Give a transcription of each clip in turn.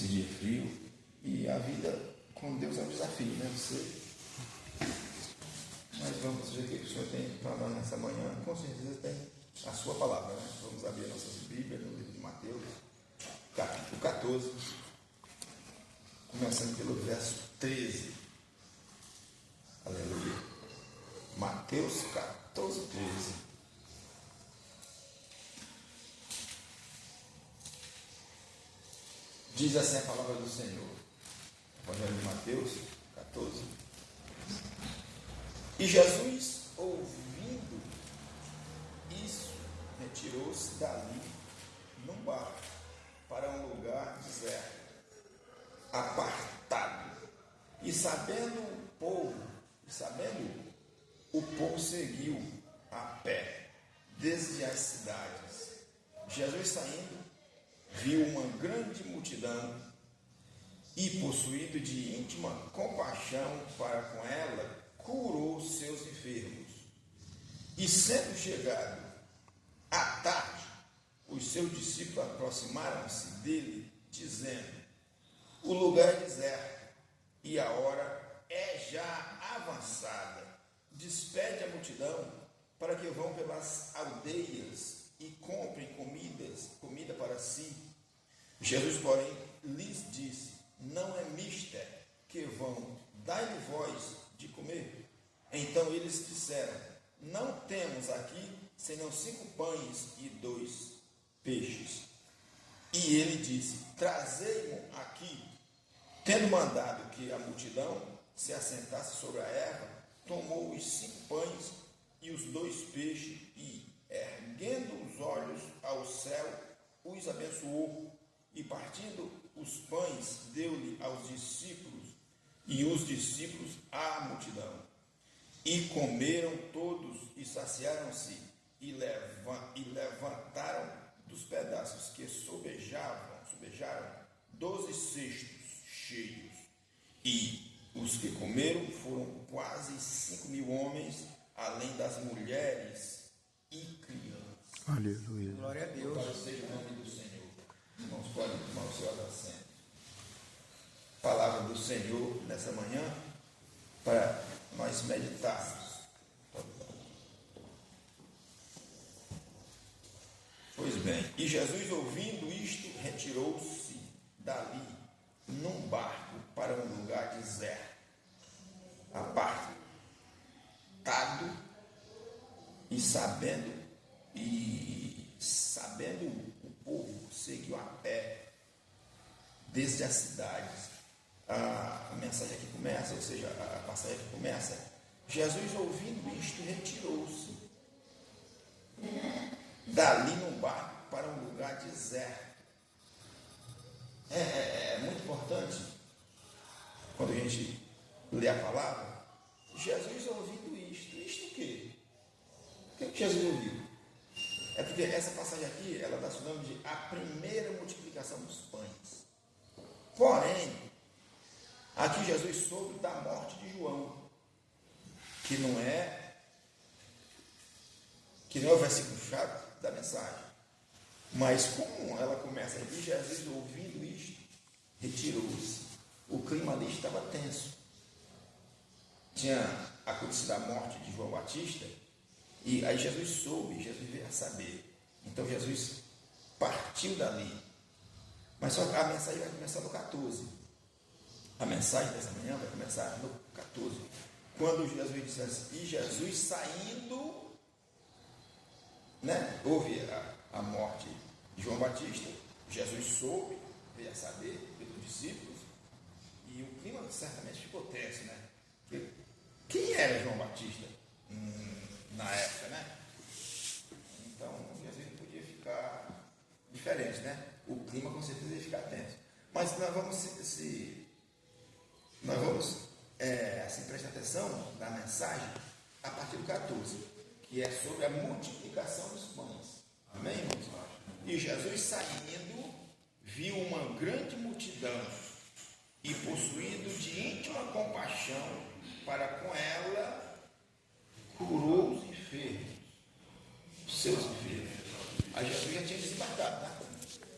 dia frio. E a vida com Deus é um desafio, né? Mas vamos ver o que o Senhor tem para nós nessa manhã. Com certeza tem a sua palavra, né? Vamos abrir a nossa Bíblia no livro de Mateus, capítulo 14, começando pelo verso 13. Aleluia. Mateus 14, 13. Diz assim a palavra do Senhor. Evangelho de Mateus 14. E Jesus, ouvindo isso, retirou-se dali num barco para um lugar deserto, apartado. E sabendo o povo seguiu a pé desde as cidades. Jesus saindo, viu uma grande multidão e, possuído de íntima compaixão para com ela, curou seus enfermos. E sendo chegado à tarde, os seus discípulos aproximaram-se dele, dizendo: o lugar é deserto e a hora é já avançada. Despede a multidão para que vão pelas aldeias e comprem comida para si. Jesus, porém, lhes disse: não é mister que vão, dai-lhe vós de comer. Então eles disseram: não temos aqui senão 5 pães e 2 peixes. E ele disse: trazei-mo aqui. Tendo mandado que a multidão se assentasse sobre a erva, tomou os 5 pães e os 2 peixes e, erguendo os olhos ao céu, os abençoou. E partindo os pães, deu-lhe aos discípulos, e os discípulos à multidão. E comeram todos, e saciaram-se, e levantaram dos pedaços que sobejaram 12 cestos cheios. E os que comeram foram quase 5.000 homens, além das mulheres e crianças. Aleluia. Glória a Deus. Louvado seja o nome do Senhor. Irmãos, podem tomar o seu assento. Palavra do Senhor nessa manhã para nós meditarmos. Pois bem, e Jesus, ouvindo isto, retirou-se dali num barco para um lugar deserto, apartado, e sabendo o povo seguiu a pé desde as cidades. A mensagem aqui começa, ou seja, a passagem aqui começa: Jesus, ouvindo isto, retirou-se dali num barco para um lugar deserto. É muito importante, quando a gente lê a palavra, Jesus ouvindo isto o quê? O que Jesus ouviu? É porque essa passagem aqui, ela dá o nome de a primeira multiplicação dos pães. Porém, aqui Jesus soube da morte de João, que não é o versículo-chave da mensagem. Mas como ela começa aqui, Jesus, ouvindo isto, retirou-se. O clima ali estava tenso. Tinha acontecido a morte de João Batista, e aí Jesus veio a saber. Então Jesus partiu dali. Mas só que a mensagem vai começar no 14. A mensagem dessa manhã vai começar no 14. Quando Jesus disse assim: e Jesus saindo, né? Houve a morte de João Batista. Jesus soube, veio a saber pelos discípulos, e o clima certamente ficou tenso, né? Quem era João Batista na época, né? Então Jesus não podia ficar diferente, né? O clima com certeza ia ficar tenso. Mas nós vamos prestar atenção na mensagem a partir do 14, que é sobre a multiplicação dos pães. Amém, irmãos? E Jesus saindo, viu uma grande multidão e, possuído de íntima compaixão para com ela, curou os enfermos, seus enfermos. A Jesus já tinha desembarcado, né?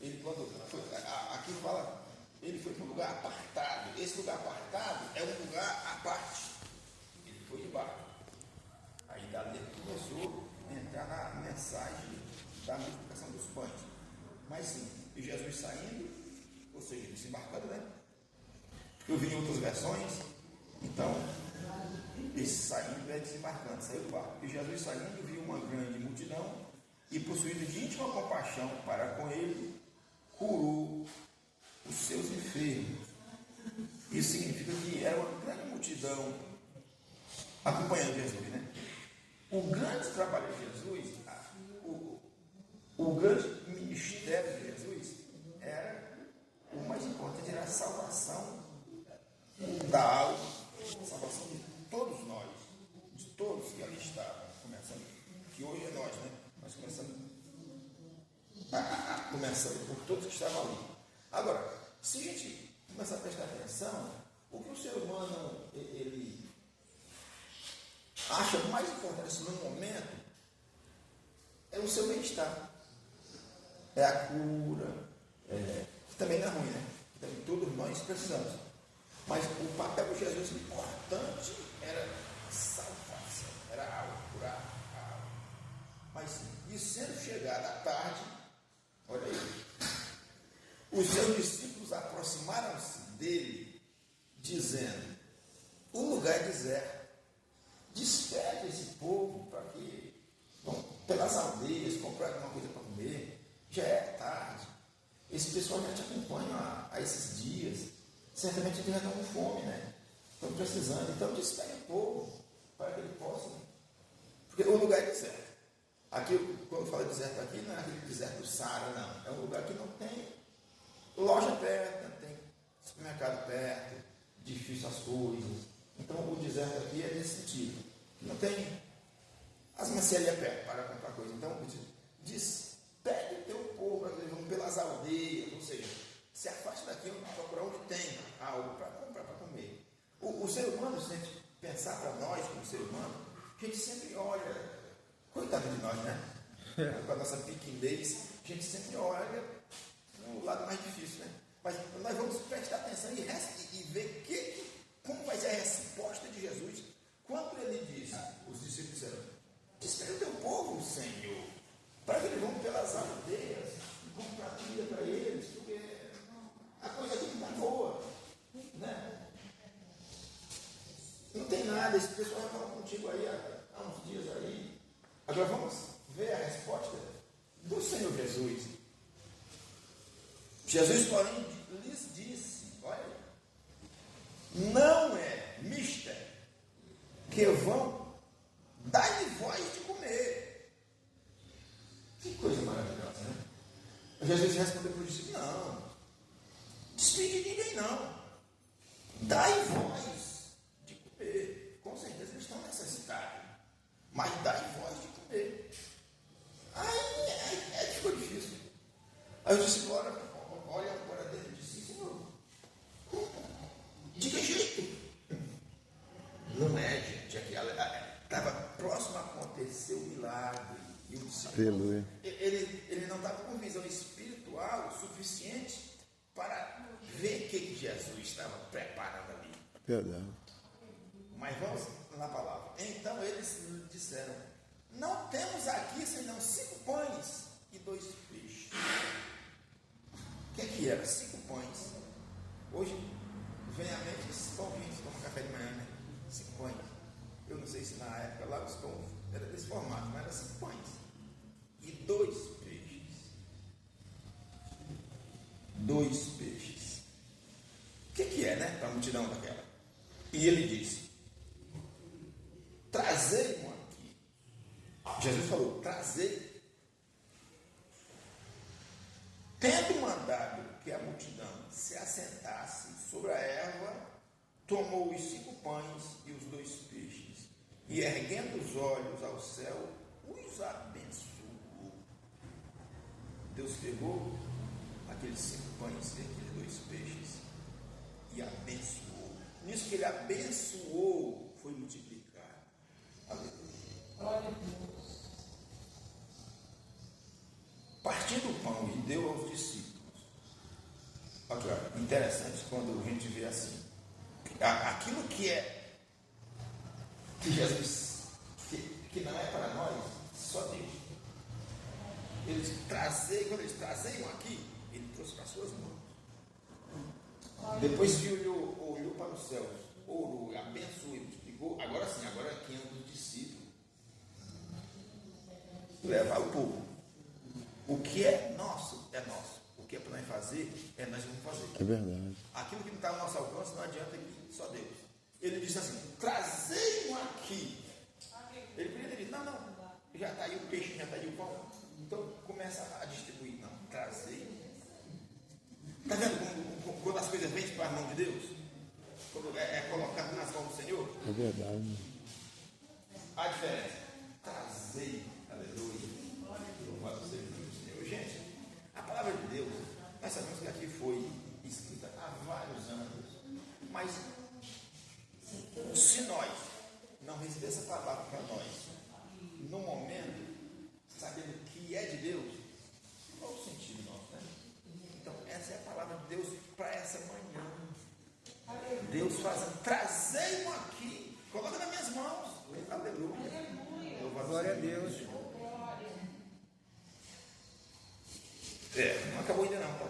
Ele, quando foi, aqui fala, ele foi para um lugar apartado. Esse lugar apartado é um lugar à parte. Ele foi de barco. Aí dali ele começou a entrar na mensagem da multiplicação dos pães. Mas sim, e Jesus saindo, ou seja, desembarcando, né? Eu vi em outras versões, então, esse saindo é desembarcando, saiu do barco. E Jesus saindo, viu uma grande multidão e, possuído de íntima compaixão para com ele, curou os seus enfermos. Isso significa que era uma grande multidão acompanhando Jesus, né? O grande trabalho de Jesus, o grande ministério de Jesus era o mais importante, era a salvação da alma, a salvação de todos nós, de todos que ali estavam, começando, que hoje é nós, né? Mas começando por todos que estavam ali. Agora, se a gente começar a prestar atenção, o que o ser humano ele acha mais importante no momento é o seu bem-estar, é a cura, que também não é ruim, né? Que também todos nós precisamos. Mas o papel de Jesus importante era salvação, era a alma, curar a alma. Mas e sendo chegada a tarde, olha aí, os seus discípulos aproximaram-se dele, dizendo: o lugar é deserto, despede esse povo para que vão pelas aldeias comprar alguma coisa para comer, já é tarde, esse pessoal já te acompanha a esses dias, certamente eles já estão com fome, né? Estão precisando, então despede o povo para que ele possa, porque o lugar é deserto. Aqui, quando fala deserto aqui, não é aquele deserto do Saara, não, é um lugar que não tem loja perto, não tem supermercado perto, difícil as coisas. Então o deserto aqui é nesse sentido. Não tem as mercearias perto para comprar coisa. Então despede o teu povo para que eles vão pelas aldeias, ou seja, se afaste daqui para procurar onde tem algo para comprar, para comer. O ser humano, se a gente pensar para nós como ser humano, a gente sempre olha, coitado de nós, né? Com a nossa pequenez, a gente sempre olha no lado mais difícil, né? Mas nós vamos prestar atenção e ver como vai ser a resposta de Jesus quando ele disse, os discípulos disseram: espera o teu povo, Senhor, para que eles vão pelas aldeias e comprar comida para eles, porque a coisa aqui não está boa, né? Não tem nada, esse pessoal já falou contigo aí há uns dias aí. Agora vamos ver a resposta do Senhor Jesus. Jesus, porém, lhes disse: olha, não é mister que vão dar-lhe voz de comer. Que coisa maravilhosa, né? Jesus respondeu para os discípulos: não, despede de ninguém não, dai voz de comer. Com certeza eles estão necessitados, mas dai voz de comer. Aí ficou difícil. Aí os discípulos olham para dentro de si: Senhor, de que jeito? Não é, gente, estava próximo a acontecer o milagre. E o discípulo, ele não estava com visão espiritual suficiente para ver o que Jesus estava preparando ali. Verdade. Mas vamos na palavra. Então eles disseram: não temos aqui senão 5 pães e 2 peixes. O que era? 5 pães. Hoje vem à mente esses pão que a gente toma café de manhã, né? 5 pães. Eu não sei se na época lá os pães eram desse formato, mas eram 5 pães e 2 peixes. 2 peixes. O que é, né? Para a multidão daquela. E ele disse: trazei-mo aqui. Jesus falou: trazei. Tendo mandado que a multidão se assentasse sobre a erva, tomou os 5 pães e os 2 peixes, e erguendo os olhos ao céu, os abençoou. Deus pegou aqueles 5 pães e aqueles 2 peixes e abençoou. Nisso que ele abençoou, foi multiplicado. Aleluia. Partindo o pão e deu aos discípulos, Aqui, ó, interessante quando a gente vê assim. Aquilo que é que Jesus, que não é para nós, só Deus. Quando eles trazeiam aqui, ele trouxe para as suas mãos. Depois que olhou para os céus, orou, abençoou, ele explicou. Agora sim, agora é quem é um discípulo. Levar o povo. O que é nosso, é nosso. O que é para nós fazer, é nós vamos fazer. É verdade. Aquilo que não está ao nosso alcance, não adianta que só Deus. Ele disse assim: trazei-o aqui. Ele podia ter dito: não, já está aí o peixe, já está aí o pão. Então começa a distribuir. Não, trazei. Está vendo quando as coisas vêm para as mãos de Deus? Quando é colocado nas mãos do Senhor? É verdade. A diferença. Trazei. Aleluia. Louvado seja o nome do Senhor. Gente, a palavra de Deus, nós sabemos que aqui foi escrita há vários anos. Mas se nós não receber essa palavra para nós, no momento, sabendo que é de Deus, qual o sentido nosso, né? Então, essa é a palavra de Deus para essa manhã. Deus fazendo, trazei-o aqui, coloca nas minhas mãos. Aleluia. Glória a Deus. Não acabou ainda não, tá?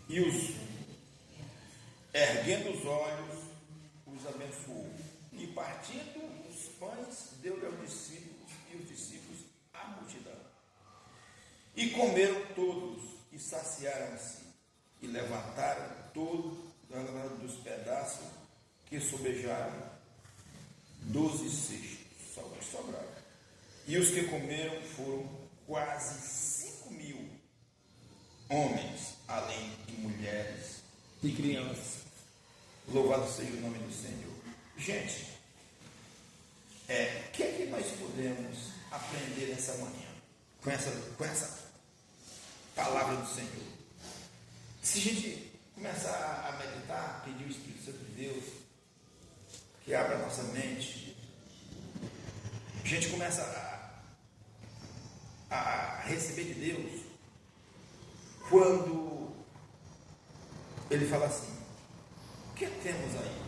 E erguendo os olhos, os abençoou. E partindo os pães, deu-lhe aos discípulos, e os discípulos à multidão. E comeram todos, e saciaram-se, e levantaram todos dos pedaços que sobejaram 12 cestos, só que sobraram. E os que comeram foram quase 5.000 homens, além de mulheres E crianças. Louvado seja o nome do Senhor. Gente, o que é que nós podemos aprender nessa manhã com essa palavra do Senhor? Se a gente começar a meditar, pedir o Espírito Santo de Deus que abra a nossa mente, a gente começa a receber de Deus quando Ele fala assim: o que temos aí?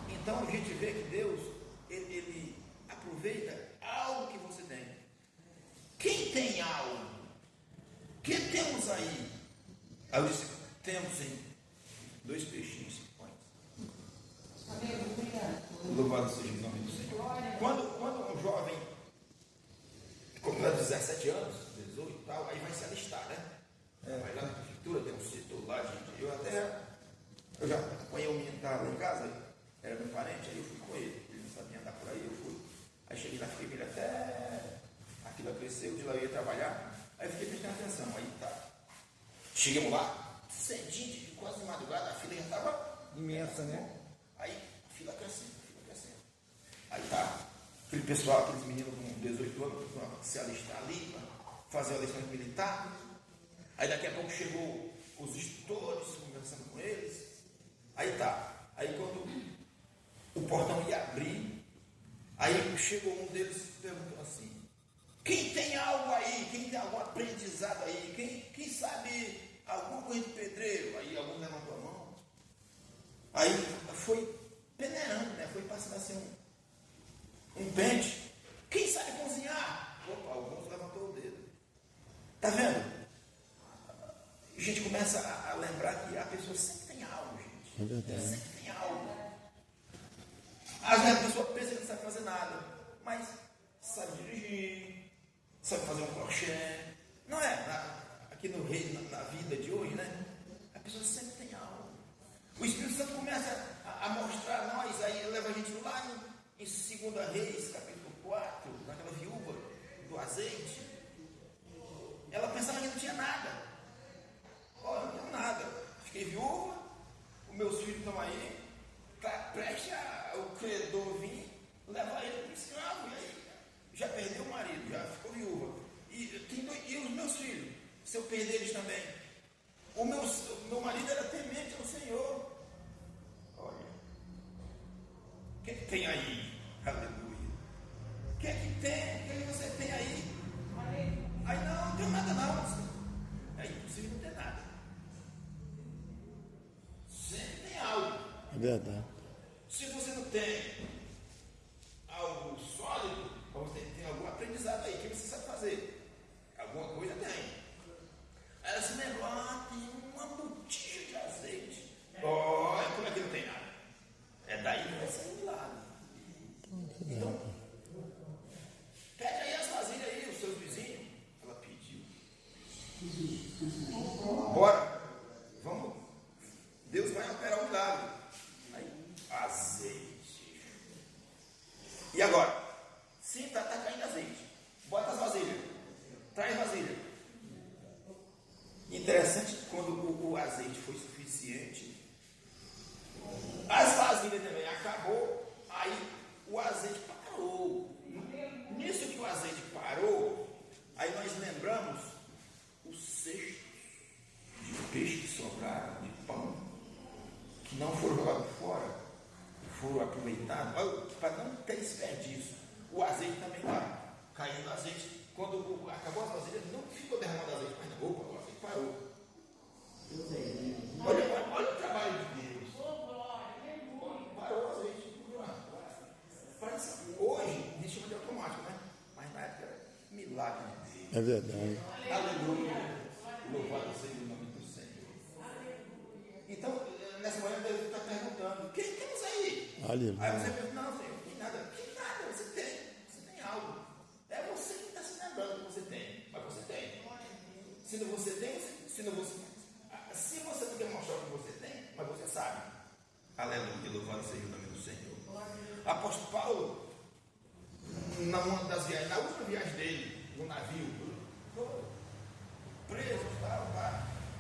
Então a gente vê que Deus, ele aproveita algo que você tem. Quem tem algo? O que temos aí? Aí eu disse: temos sim 2 peixinhos e pães. Louvado seja o nome do Senhor. Quando um jovem completa 17 anos, 18 e tal, aí vai se alistar, né? Vai lá na prefeitura, tem um setor lá de. Eu já acompanhei o menino que estava lá em casa, era meu parente, aí eu fui com ele. Ele não sabia andar por aí, eu fui. Aí cheguei lá, fiquei com ele até aquilo cresceu, de lá eu ia trabalhar. Aí eu fiquei prestando atenção, aí tá. Chegamos lá, cedinho, de quase de madrugada, a fila já estava Imensa, né? Aí, a fila crescendo. Aí tá, aquele pessoal, aqueles meninos com 18 anos, para se alistar ali, para fazer o alistamento militar. Aí daqui a pouco chegou os instrutores, conversando com eles. Aí tá, aí quando o portão ia abrir, aí chegou um deles e perguntou assim: quem tem algo aí? Quem tem algum aprendizado aí? Quem sabe alguma coisa de pedreiro? Aí algum levantou a mão. Aí foi peneirando, né? Foi passando assim um pente. Quem sabe cozinhar? Opa, alguns levantou o dedo. Tá vendo? A gente começa a lembrar que a pessoa sempre tem algo, gente. É verdade. Sempre tem algo. Às vezes a pessoa pensa que não sabe fazer nada, mas sabe dirigir, sabe fazer um crochê. Não é? Aqui no reino, na vida de hoje, né? A pessoa sempre tem algo. O Espírito Santo começa a mostrar a nós, aí leva a gente lá em 2 Reis, capítulo 4, naquela viúva do azeite. Ela pensava que não tinha nada. Olha, não tenho nada. Fiquei viúva, os meus filhos estão aí, preste o credor vir, levar ele para o escravo, e aí já perdeu o marido, já ficou viúva. E os meus filhos, se eu perder eles também? O meu marido era temente ao Senhor. Olha, o que tem aí? Aleluia. O que tem? O que você tem aí? Aí não tenho nada não. Aí Verdade. Se você não tem algo sólido, você tem algum aprendizado aí, que você sabe fazer. Alguma coisa tem. Aí ela se lembrou, tem uma botija de azeite. Olha, como é que não tem nada? É daí que vai sair de lado. Então, pede aí as vasilhas aí, os seus vizinhos. Ela pediu. Bora. Vamos. Deus vai operar um milagre. Aí, azeite. E agora? Sim, tá caindo azeite. Bota as vasilhas. Traz vasilha. Interessante que quando o azeite foi suficiente, as vasilhas também acabou, aí o azeite parou. Nisso que o azeite parou, aí nós lembramos os cestos de peixe que sobraram, de pão, que não foram jogados fora, foram aproveitados, para não ter desperdício. O azeite também está caindo azeite. Quando acabou as vasilhas, não ficou derramando azeite mais na roupa, o azeite parou. Olha o trabalho de Deus. Parou o azeite. Hoje, a gente chama de automático, né? Mas na época era milagre de Deus. É verdade. Aleluia. Louvado seja o nome do Senhor. Então, nessa manhã, Deus está perguntando: quem temos aí? Aleluia. Aí você pensa: não, Senhor, não tem nada. Que nada, você tem. Você tem algo. É você que está se lembrando que você tem. Mas você tem. Se não você tem, se você não quer mostrar o que você tem, mas você sabe. Aleluia, louvado seja o nome do Senhor. Apóstolo Paulo, numa das viagens, na última viagem dele, no navio, preso,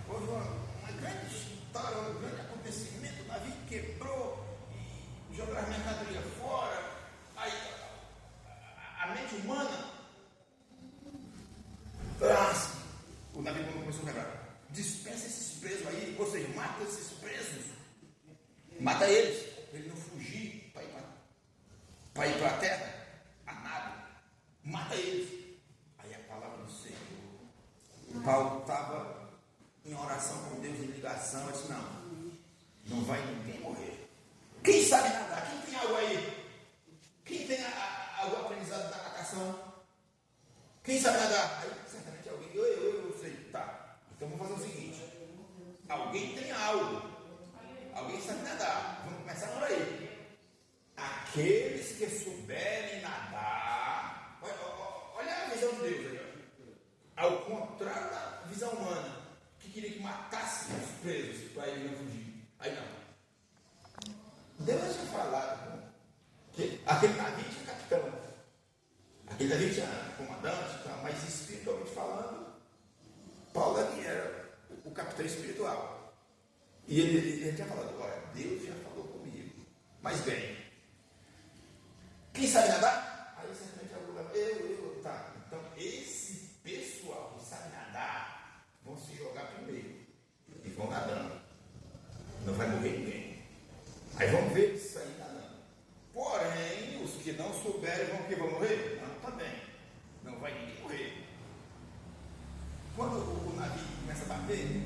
houve uma grande história, um grande acontecimento, o navio quebrou e jogou as mercadorias fora. Aí a mente humana, o navio começou a quebrar. Dispensa esses presos aí, ou seja, mata esses presos, mata eles, para ele não fugir para ir para a terra, a nada, mata eles. Aí a palavra do Senhor, Paulo estava em oração com Deus, em ligação, ele disse: não vai ninguém morrer. Quem sabe nadar? Quem tem água aí? Quem tem algum aprendizado da natação? Quem sabe nadar? Aí certamente alguém, eu sei, tá. Então vamos fazer o seguinte: alguém tem algo, alguém sabe nadar, vamos começar por aí. Aqueles que souberem nadar, olha a visão de Deus aí, ao contrário da visão humana, que queria que matasse os presos para ele não fugir. Aí não. Deus tinha falado que aquele navio tinha capitão, aquele navio tinha comandante, mas espiritualmente falando, Paulo era o capitão espiritual. E ele tinha falado: olha, Deus já falou comigo. Mas bem, quem sabe nadar? Aí certamente eu, tá. Então esse pessoal que sabe nadar vão se jogar primeiro e vão nadando. Não vai morrer ninguém. Aí vamos ver isso aí nadando. Porém, os que não souberem vão morrer? Não, também. Não vai ninguém morrer. Quando o navio começa a bater,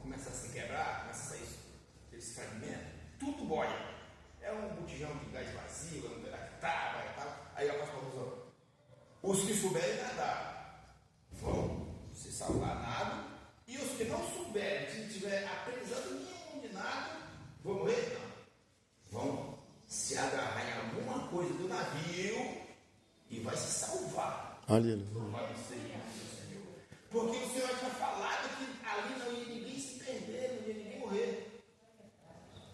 começa a se quebrar, começa a sair esses fragmentos, tudo boia. É um botijão de gás vazio, um pedaço de tábua e tal. Aí eu passo para os que souberem nadar vão se salvar nada, e os que não souberem, se não tiver aprendizado nenhum de nada, vão morrer? Não. Vão se agarrar em alguma coisa do navio e vai se salvar. Aleluia. Porque o Senhor tinha falado que ali não ia ninguém se perder, não ia ninguém morrer.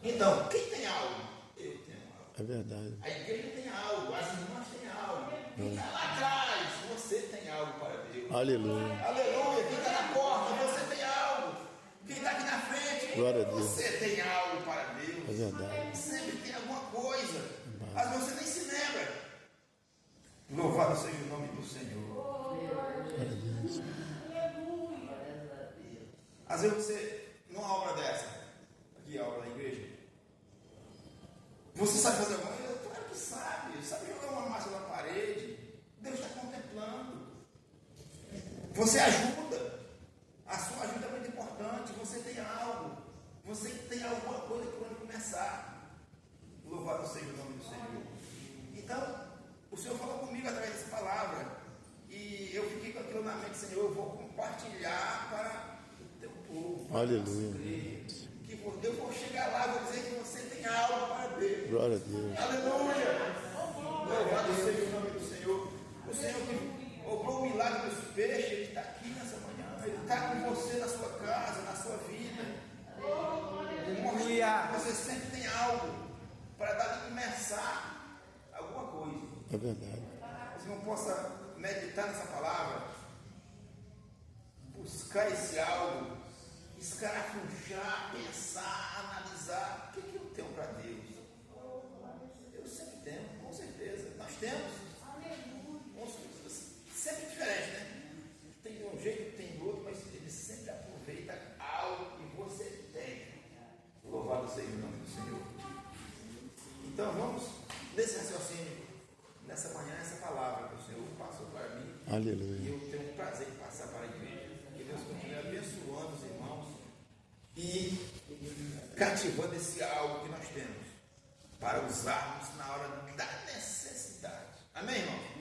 Então, quem tem algo? Eu tenho algo. É verdade. A igreja tem algo, as irmãs têm algo. Quem está lá atrás, você tem algo para Deus. Aleluia. Aleluia. Quem está na porta, você tem algo. Quem está aqui na frente, Glória a Deus. você tem algo para Deus. É verdade. Sempre tem alguma coisa. Às vezes você nem se lembra. Louvado seja o nome do Senhor. Às vezes você, numa obra dessa, aqui a obra da igreja, você sabe fazer alguma coisa? Claro que sabe. Sabe jogar uma massa na parede. Deus está contemplando. Você ajuda. A sua ajuda é muito importante. Você tem algo. Você tem alguma coisa que pode começar. compartilhar para o teu povo. Aleluia. Que eu vou chegar lá e vou dizer que você tem algo para Deus. Glória a Deus. Aleluia! Louvado seja o nome do Senhor. O Senhor que obrou o milagre dos peixes, Ele está aqui nessa manhã. Ele está com você na sua casa, na sua vida. Aleluia. Você sempre tem algo para dar de começar alguma coisa. É verdade. Você não possa meditar nessa palavra, buscar esse algo, escarafunchar, pensar, analisar. O que eu tenho para Deus? Eu sempre tenho, com certeza. Nós temos. Sempre diferente, né? Tem de um jeito, tem do outro, mas ele sempre aproveita algo que você tem. Louvado seja o nome do Senhor. Então vamos nesse raciocínio, nessa manhã, essa palavra que o Senhor passou para mim. Aleluia. E eu tenho o prazer de passar para a igreja. Que Deus continue abençoando os irmãos e cativando esse algo que nós temos para usarmos na hora da necessidade. Amém, irmão?